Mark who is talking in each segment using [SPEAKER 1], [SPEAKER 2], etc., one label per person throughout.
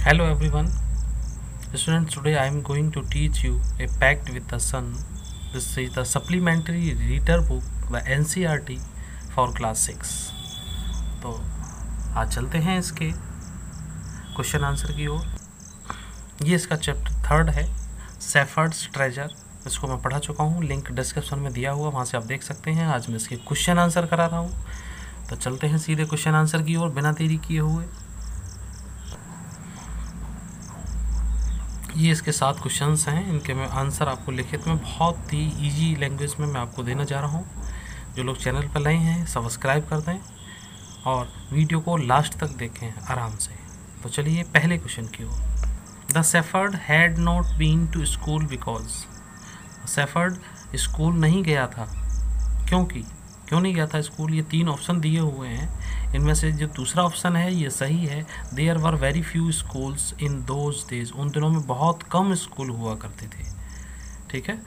[SPEAKER 1] Hello everyone. Students, today I am going to teach you A Pact with the Sun. This is the supplementary reader book, the NCERT for class 6. तो आज चलते हैं इसके question answer की ओर। ये इसका chapter 3 है, Shepherd's treasure. इसको मैं पढ़ा चुका हूँ, लिंक डिस्क्रिप्शन में दिया हुआ, वहाँ से आप देख सकते हैं। आज मैं इसके क्वेश्चन आंसर करा रहा हूँ। तो चलते हैं सीधे क्वेश्चन आंसर की ओर बिना देरी किए हुए। ये इसके 7 क्वेश्चंस हैं। इनके मैं आंसर आपको लिखित में बहुत ही इजी लैंग्वेज में मैं आपको देना जा रहा हूँ। जो लोग चैनल पर नए हैं सब्सक्राइब कर दें और वीडियो को लास्ट तक देखें आराम से। तो चलिए पहले क्वेश्चन की ओर। The shepherd had not been to school because. Shepherd school नहीं गया था क्यों नहीं गया था स्कूल। ये 3 ऑप्शन दिए हुए हैं। इनमें से जो दूसरा ऑप्शन है ये सही है। There were very few schools in those days. उन दिनों में बहुत कम स्कूल हुआ करते थे। ठीक है।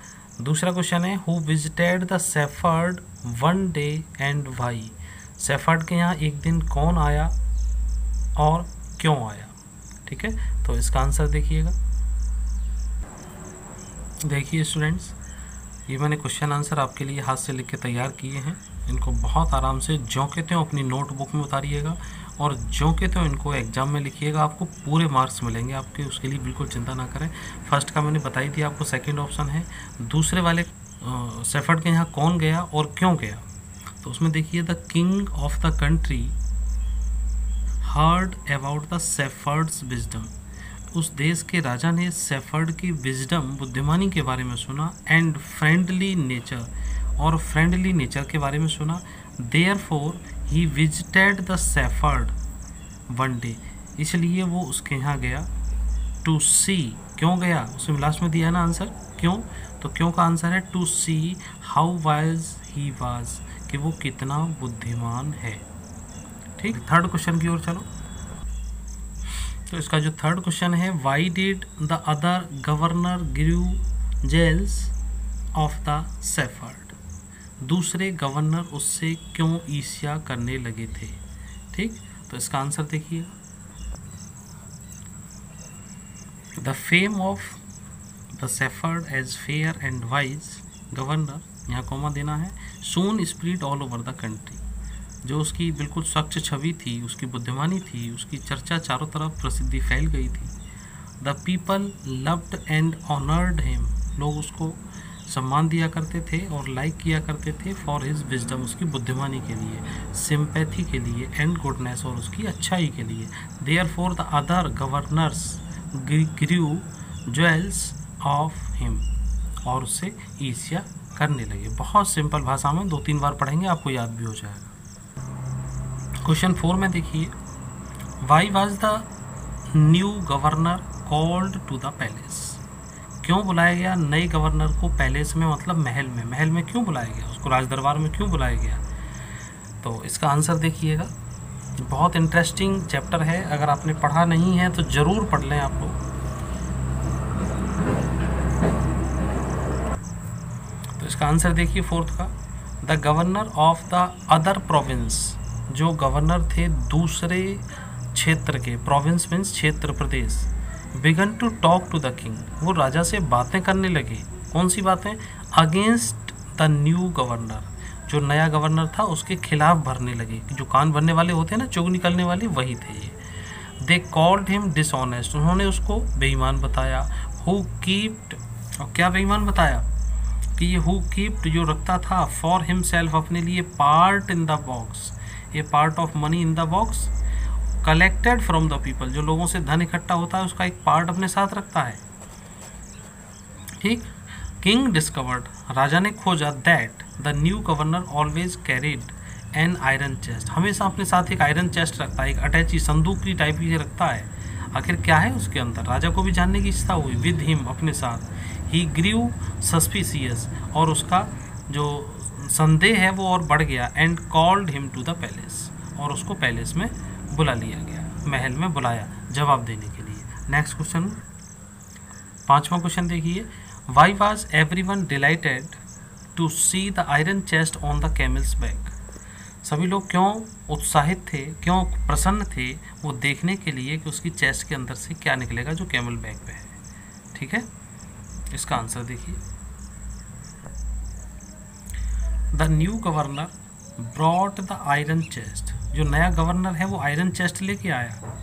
[SPEAKER 1] दूसरा क्वेश्चन है who visited the shepherd one day and why. Shepherd के यहाँ एक दिन कौन आया और क्यों आया। ठीक है। तो इसका आंसर देखिएगा। देखिए स्टूडेंट्स, ये मैंने क्वेश्चन आंसर आपके लिए हाथ से लिख के तैयार किए हैं। इनको बहुत आराम से ज्यों के त्यों अपनी नोटबुक में उतारिएगा और ज्यों के त्यों इनको एग्जाम में लिखिएगा। आपको पूरे मार्क्स मिलेंगे आपके, उसके लिए बिल्कुल चिंता ना करें। फर्स्ट का मैंने बताई दिया आपको, सेकंड ऑप्शन है। दूसरे वाले सेफर्ड के यहाँ कौन गया और क्यों गया, तो उसमें देखिए the king of the country heard about the shepherd's wisdom. उस देश के राजा ने सेफर्ड की विजडम बुद्धिमानी के बारे में सुना एंड फ्रेंडली नेचर, और फ्रेंडली नेचर के बारे में सुना। Therefore he visited the shepherd one day, इसलिए वो उसके यहाँ गया। टू सी, क्यों गया उसमें लास्ट में दिया है ना आंसर क्यों, तो क्यों का आंसर है to see how wise he was, कि वो कितना बुद्धिमान है। ठीक। थर्ड क्वेश्चन की ओर चलो। तो इसका जो थर्ड क्वेश्चन है why did the other governor give jealous of the shepherd. दूसरे गवर्नर उससे क्यों ईर्ष्या करने लगे थे। ठीक। तो इसका आंसर देखिए the fame of the shepherd as fair and wise governor, यहाँ कॉमा देना है, soon spread all over the country. जो उसकी बिल्कुल स्वच्छ छवि थी, उसकी बुद्धिमानी थी, उसकी चर्चा चारों तरफ प्रसिद्धि फैल गई थी। The people loved and honoured him. लोग उसको सम्मान दिया करते थे और लाइक किया करते थे फॉर हिज विजडम, उसकी बुद्धिमानी के लिए, सिंपैथी के लिए एंड गुडनेस, और उसकी अच्छाई के लिए। Therefore the other governors grew jealous of him, और उससे ईर्ष्या करने लगे। बहुत सिंपल भाषा में 2-3 बार पढ़ेंगे आपको याद भी हो जाएगा। क्वेश्चन 4 में देखिए why was the new governor called to the palace. क्यों बुलाया गया नए गवर्नर को पैलेस में, मतलब महल में क्यों बुलाया गया, उसको राज दरबार में क्यों बुलाया गया। तो इसका आंसर देखिएगा। बहुत इंटरेस्टिंग चैप्टर है, अगर आपने पढ़ा नहीं है तो ज़रूर पढ़ लें आप लोग। तो इसका आंसर देखिए फोर्थ का, the governor of the other province. जो गवर्नर थे दूसरे क्षेत्र के, प्रोविंस मीन्स क्षेत्र, प्रदेश, began to talk to the king, वो राजा से बातें करने लगे। कौन सी बातें, अगेंस्ट द न्यू गवर्नर, जो नया गवर्नर था उसके खिलाफ भरने लगे। जो कान भरने वाले होते हैं ना, चुग निकलने वाले, वही थे ये। दे कॉल्ड हिम डिसऑनेस्ट, उन्होंने उसको बेईमान बताया। हु कीप्ड, और क्या बेईमान बताया कि ये हु कीप्ड जो रखता था फॉर हिमसेल्फ, अपने लिए, part in the box, A part of money in the box collected from the people, जो लोगों से धन इकट्ठा होता है उसका एक पार्ट अपने साथ रखता है। ठीक। किंग डिस्कवर्ड, राजा ने खोजा, that the new governor always carried an iron chest, हमेशा अपने साथ एक आयरन चेस्ट रखता है, एक अटैची संदूक की टाइप की रखता है। आखिर क्या है उसके अंदर, राजा को भी जानने की इच्छा हुई। विद हिम, अपने साथ। ही ग्रीव सस्पिशियस, और उसका जो संदेह है वो और बढ़ गया। And called him to the palace, और उसको पैलेस में बुला लिया गया, महल में बुलाया जवाब देने के लिए। नेक्स्ट क्वेश्चन, 5वां क्वेश्चन देखिए why was everyone delighted to see the iron chest on the camel's back. सभी लोग क्यों उत्साहित थे, क्यों प्रसन्न थे, वो देखने के लिए कि उसकी चेस्ट के अंदर से क्या निकलेगा जो कैमल बैक पे है। ठीक है, इसका आंसर देखिए। The new governor brought the iron chest, जो नया गवर्नर है वो आयरन चेस्ट लेके आया।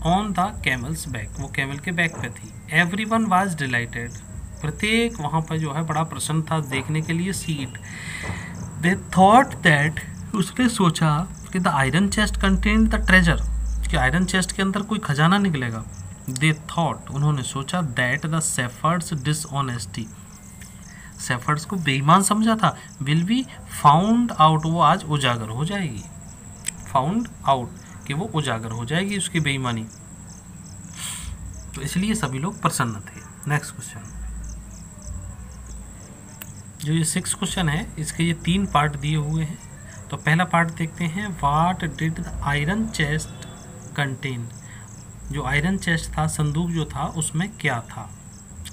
[SPEAKER 1] ऑन द कैमल्स बैक, वो कैमल के बैक पे थी। एवरीवन वाज डिलाइटेड, प्रत्येक वहाँ पर जो है बड़ा प्रसन्न था देखने के लिए सीट। दे थॉट दैट, उसने सोचा कि the iron chest contained the treasure, कि आयरन चेस्ट के अंदर कोई खजाना निकलेगा। दे थॉट, उन्होंने सोचा that the shepherd's dishonesty, shepherd's को बेईमान समझा था, विल बी फाउंड आउट, वो आज उजागर हो जाएगी। फाउंड आउट, कि वो उजागर हो जाएगी उसकी बेईमानी, तो इसलिए सभी लोग प्रसन्न थे। नेक्स्ट क्वेश्चन, जो ये 6 क्वेश्चन है इसके ये 3 पार्ट दिए हुए हैं। तो पहला पार्ट देखते हैं, what did the iron chest contain, जो आयरन चेस्ट था, संदूक जो था उसमें क्या था।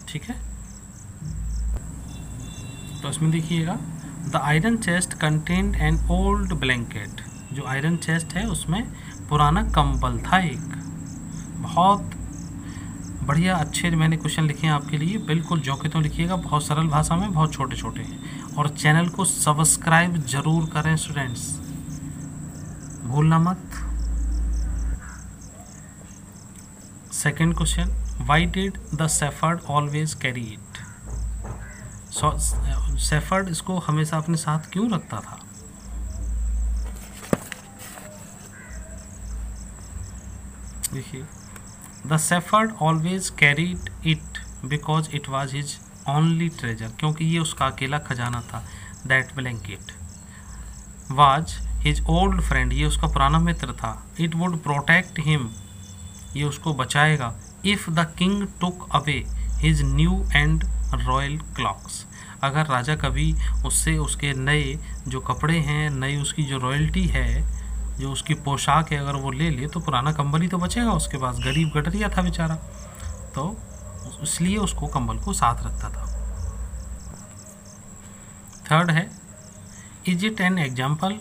[SPEAKER 1] ठीक है, तो इसमें देखिएगा, the iron chest contained an old blanket, जो आयरन चेस्ट है उसमें पुराना कंबल था एक। बहुत बढ़िया अच्छे मैंने क्वेश्चन लिखे हैं आपके लिए, बिल्कुल जो के तो लिखिएगा, बहुत सरल भाषा में, बहुत छोटे छोटे हैं। और चैनल को सब्सक्राइब जरूर करें स्टूडेंट्स, भूलना मत। Second question, why did the shepherd always carry it, shepherd इसको हमेशा अपने साथ क्यों रखता था। देखिए, the shepherd always carried it because it was his only treasure, क्योंकि ये उसका अकेला खजाना था। That blanket was his old friend, ये उसका पुराना मित्र था। इट वुड प्रोटेक्ट हिम, ये उसको बचाएगा। If the king took away his new and royal clocks, अगर राजा कभी उससे उसके नए जो कपड़े हैं, नई उसकी जो रॉयल्टी है, जो उसकी पोशाक है, अगर वो ले ले तो पुराना कंबल ही तो बचेगा उसके पास, गरीब गडरिया था बेचारा, तो इसलिए उसको कंबल को साथ रखता था। थर्ड है, is it N example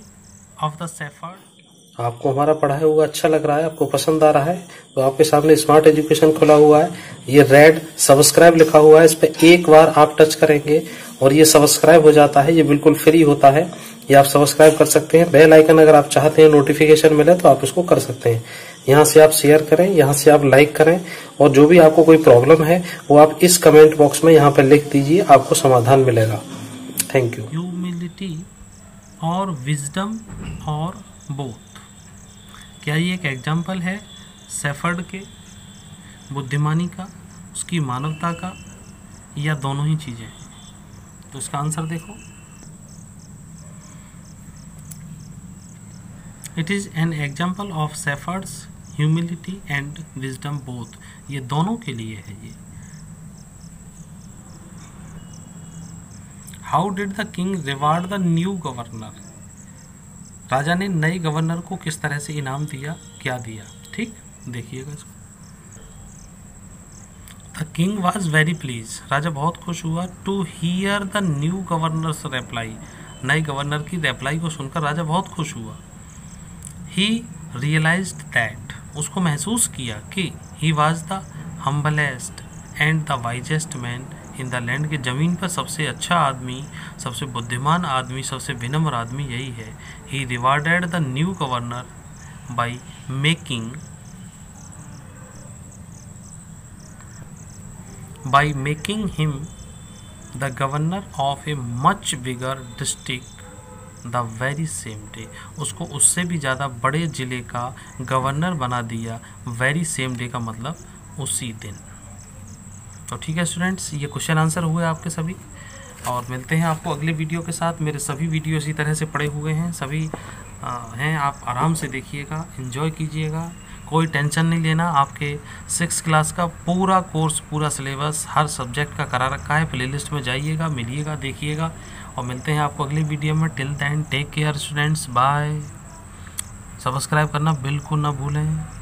[SPEAKER 1] of the shepherd,
[SPEAKER 2] आपको हमारा पढ़ाया हुआ अच्छा लग रहा है, आपको पसंद आ रहा है, तो आपके सामने स्मार्ट एजुकेशन खुला हुआ है। ये रेड सब्सक्राइब लिखा हुआ है, इस पे एक बार आप टच करेंगे और ये सब्सक्राइब हो जाता है, ये बिल्कुल फ्री होता है, ये आप सब्सक्राइब कर सकते हैं। बेल आइकन अगर आप चाहते हैं नोटिफिकेशन मिले तो आप इसको कर सकते हैं। यहाँ से आप शेयर करें, यहाँ से आप लाइक करें, और जो भी आपको कोई प्रॉब्लम है वो आप इस कमेंट बॉक्स में यहाँ पे लिख दीजिए, आपको समाधान मिलेगा। Thank you.
[SPEAKER 1] ह्यूमिलिटी और विजडम और बोथ, क्या ये एक एग्जाम्पल है शेफर्ड के बुद्धिमानी का, उसकी मानवता का, या दोनों ही चीज़ें हैं। तो इसका आंसर देखो, it is an example of shepherd's humility and wisdom both, ये दोनों के लिए है ये। How did the king reward the new governor, राजा ने नए गवर्नर को किस तरह से इनाम दिया, क्या दिया। ठीक, देखिएगा इसको। The king was very please, राजा बहुत खुश हुआ, to hear the new governor's reply, नए गवर्नर की रिप्लाई को सुनकर राजा बहुत खुश हुआ। ही रियलाइज्ड दैट, उसको महसूस किया कि he was the humblest and the wisest man in the land, के ज़मीन पर सबसे अच्छा आदमी, सबसे बुद्धिमान आदमी, सबसे विनम्र आदमी यही है। He rewarded the new governor by making him the governor of a much bigger district the very same day, उसको उससे भी ज़्यादा बड़े ज़िले का गवर्नर बना दिया। वेरी सेम डे का मतलब उसी दिन। तो ठीक है स्टूडेंट्स, ये क्वेश्चन आंसर हुए आपके सभी, और मिलते हैं आपको अगले वीडियो के साथ। मेरे सभी वीडियो इसी तरह से पड़े हुए हैं, सभी हैं, आप आराम से देखिएगा, एंजॉय कीजिएगा, कोई टेंशन नहीं लेना। आपके 6 क्लास का पूरा कोर्स, पूरा सिलेबस हर सब्जेक्ट का करा रखा है। प्लेलिस्ट में जाइएगा, मिलिएगा, देखिएगा, और मिलते हैं आपको अगली वीडियो में। Till then take care students, bye. Subscribe करना बिल्कुल ना भूलें।